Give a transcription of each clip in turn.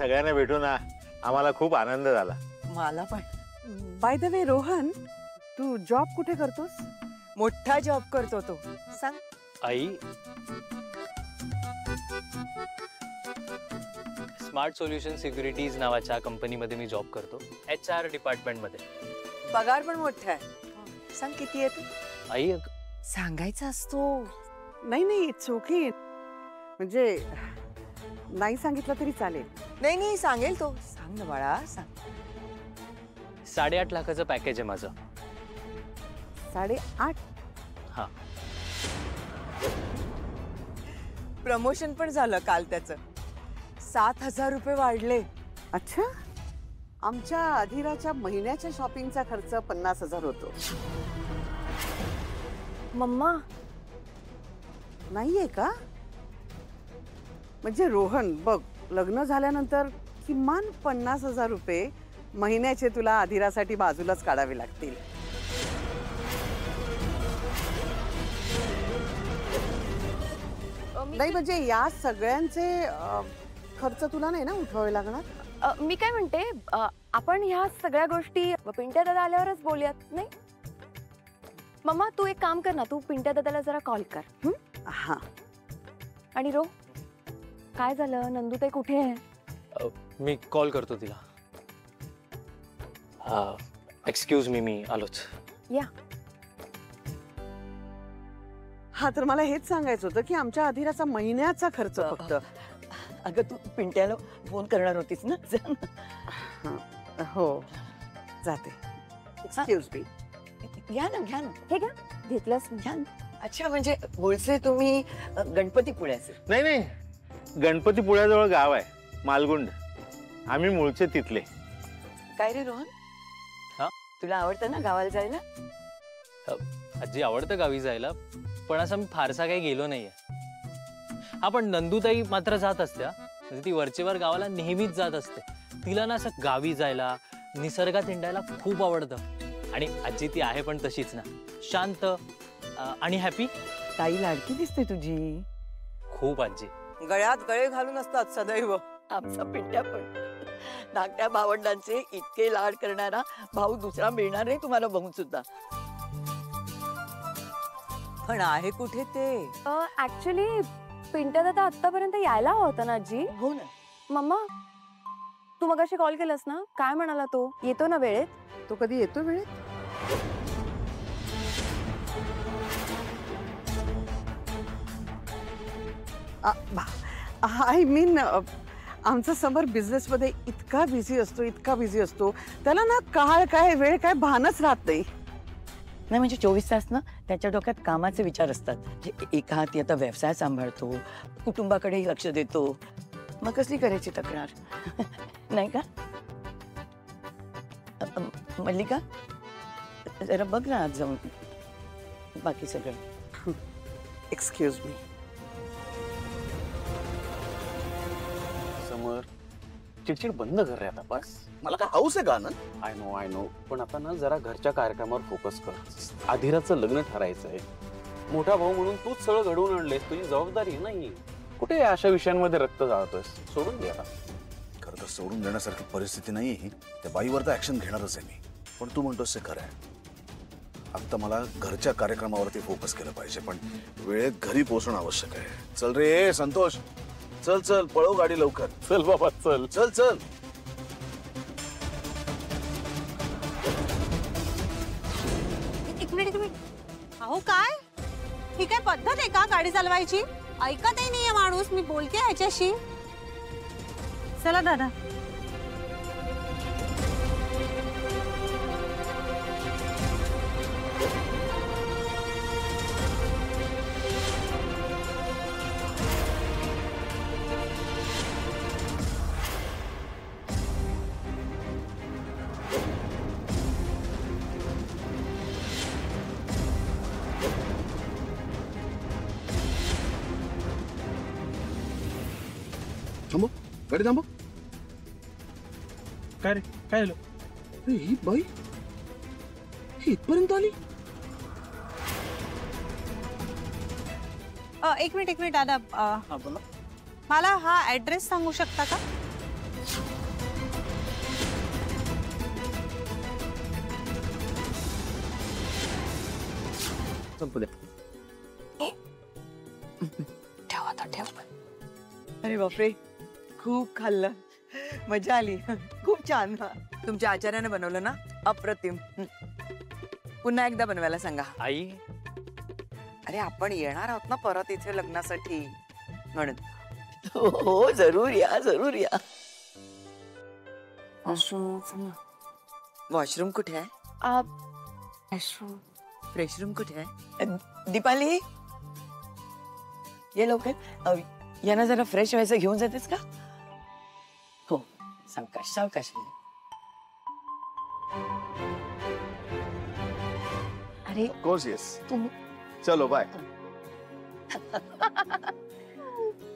सगळ्यांना भेटून आम्हाला खूप आनंद झाला। मला पण। बाय द वे रोहन, तू जॉब कुठे करतोस? मोठा जॉब करतो तो। सांग। आई, स्मार्ट सोल्युशन सिक्युरिटीज नावाच्या कंपनीमध्ये मी जॉब करतो, HR डिपार्टमेंटमध्ये। पगार पण मोठा आहे। सांग किती येतो? आई सांगायचा असतो। नाही नाही, इट्स ओके, म्हणजे नाही सांगितलं तरी चालेल। नाही नाही, सांगेल तो। सांग ना बाळा, सांग। 8.5 लाखाचं पॅकेज आहे माझं। 8.5? हा। प्रमोशन पण झालं काल त्याचं। 7,000 रुपये वाढले। अच्छा, आमच्या अधिराच्या महिन्याच्या शॉपिंगचा खर्च 50,000 होतो। मम्मा नाहीये का? म्हणजे रोहन बघ, लग्न झाल्यानंतर किमान 50,000 रुपये महिन्याचे तुला अधिरासाठी बाजूलाच काढावे लागतील। नाही म्हणजे या सगळ्यांचे खर्च तुला नाही ना उठवावे लागणार? मी काय म्हणते, आपण ह्या सगळ्या गोष्टी पिंट्या दादा आल्यावरच बोलूयात, नाही? मम्मा तू एक काम कर ना, तू पिंट्या दादाला जरा कॉल कर। हा। आणि रो, काय झालं? नंदुताई कुठे आहे? मी कॉल करतो तिला। एक्सक्यूज मी आलोच। या। हा, तर मला हेच सांगायचं होतं की आमच्या अधिराचा महिन्याचा खर्च फक्त। अगं तू पिंट्याला फोन करणार होतीस ना? हो, जाते। Excuse me. घ्या ना, घ्या ना। हे घ्या, घेतलंस घ्या ना। अच्छा, म्हणजे मूळचे तुम्ही गणपतीपुळ्याचे? नाही नाही, गणपतीपुळ्याजवळ गाव आहे मालगुंड, आम्ही मूळचे तिथले। काय रे रोहन, तुला आवडतं ना गावाला जायला? आजी, आवडतं गावी जायला, पण असं मी फारसा काही गेलो नाहीये। हा, पण नंदुताई मात्र जात असते। म्हणजे ती वरचेवर गावाला नेहमीच जात असते। तिला ना असं गावी जायला, निसर्गात हिंडायला खूप आवडतं। आणि आजी ती आहे पण तशीच ना, शांत आणि हॅपी। ताई लाडकी दिसते तुझी खूप आजी। गळ्यात गळे घालून असतात सदैव। आमचा पिंट्या पण धाकट्या भावंडांचे इतके लाड करणारा भाऊ दुसरा मिळणार नाही तुम्हाला बघून सुद्धा। पण आहे कुठे ते? ऍक्च्युली पिंट्या दादा आतापर्यंत यायला हवा होता ना आजी? हो ना। मम्मा, तू मगाशी कॉल केलास ना, काय म्हणाला तो? येतो ना वेळेत? तो कधी येतो वेळेत? आय मीन आमचा समर बिझनेस मध्ये इतका बिझी असतो, इतका बिझी असतो, त्याला ना काळ काय वेळ काय भानच राहत नाही। नाही म्हणजे 24 तास ना त्याच्या डोक्यात कामाचे विचार असतात। एका हाती आता व्यवसाय सांभाळतो, कुटुंबाकडेही लक्ष देतो, मग कसली करायची तक्रार? नाही का मल्लिका? जरा बघ ना आज जाऊन बाकी सगळं। Excuse me. समर, चिडचिड बंद कर रे आता बस। मला काय हाऊस आहे गाणं? आय नो, पण आता ना जरा घरच्या कार्यक्रमावर फोकस कर। अधिराचं लग्न ठरायचंय, मोठा भाऊ म्हणून तूच सगळं घडवून आणलेस, तुझी जबाबदारी नाही। कुठे अशा विषयांमध्ये रक्त जाळतोयस? सोडून दे आता। खरं तर सोडून देण्यासारखी परिस्थिती नाही ही, त्या बाईवर तर ऍक्शन घेणारच आहे मी, पण तू म्हणतोस ते खरं आहे। आता मला घरच्या कार्यक्रमावरती फोकस केलं पाहिजे, पण वेळेत घरी पोहोचणं आवश्यक आहे। चल रे संतोष, चल चल, पळव गाडी लवकर। चल बाबा चल चल चल। एक मिनिट। अहो काय, ही काय पद्धत आहे का गाडी चालवायची? ऐकतही नाहीये माणूस, मी बोलते ह्याच्याशी। चला दादा। थांबो, गाडी थांबो। काय रे, काय झालं? ही बाई ही इथपर्यंत आली? एक मिनिट दादा, हा बोला। मला हा ऍड्रेस सांगू शकता का? संपू द्या. ठेव आता ठेव. अरे बापरे, खूप खाल्लं, मजा आली. खूप छान. तुमच्या आचार्याने बनवलं ना, अप्रतिम. पुन्हा एकदा बनवायला सांगा. आई अरे आपण येणार आहोत ना परत इथे लग्नासाठी म्हणून. हो जरूर या, जरूर या. वॉशरूम कुठे आहे? फ्रेश रूम कुठे आहे? दीपाली ये लवकर. यांना जरा फ्रेश व्हायचं घेऊन जातेस का? हो सावकाश सावकाश. अरे कोर्स येस. तुम चलो बाय.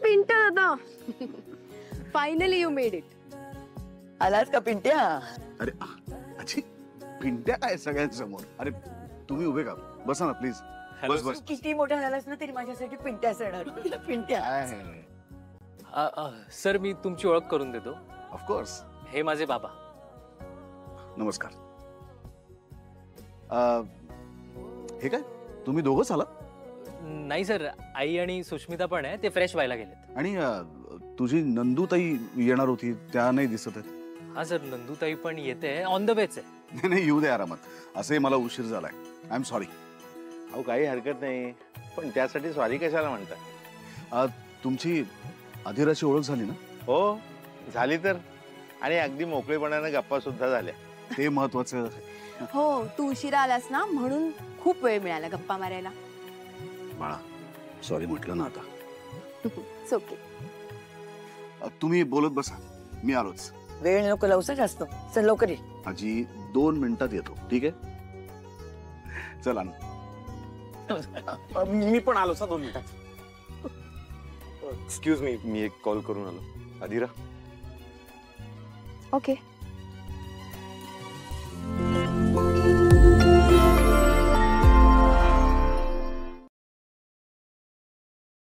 पिंट्या दादा, फायनली यू मेड इट. आलास का पिंट्या? अरे आजी, पिंट्या काय सगळ्यांसमोर? अरे तुम्ही उभे का? बसा ना प्लीज. बस बस. किती मोठा झालास ना तरी माझ्यासाठी पिंट्याच येणार. पिंट्या. सर, मी तुमची ओळख करून देतो. ऑफकोर्स. हे माझे बाबा. नमस्कार. हे काय तुम्ही दोघंच आलात? नाही सर, आई आणि सुष्मिता पण आहे, ते फ्रेश व्हायला गेलेत. आणि तुझी नंदूताई येणार होती, त्या नाही दिसत आहेत. हा सर, नंदूताई पण येते, ऑन द वेच आहे. नाही नाही, येऊ दे आरामात. असंही मला उशीर झालाय. I am sorry. अहो काही हरकत नाही, पण त्यासाठी सॉरी कशाला म्हणता? तुमची अधिराची ओळख झाली ना? हो झाली तर, आणि अगदी मोकळेपणाने गप्पा सुद्धा झाल्या. ते महत्वाचं. हो, तू उशिरा आलास ना म्हणून खूप वेळ मिळाला गप्पा मारायला. बाळा सॉरी म्हटलं ना आता. ओके. तुम्ही बोलत बसा, मी आलोच. वेळ नको लवसा जास्त. चल लवकर ये. आजी 2 मिनिटात येतो, ठीक आहे? चला ना. मी पण आलो 2 मिनिटात. एक्सक्यूज मी एक कॉल करून आलो. अधिरा. ओके.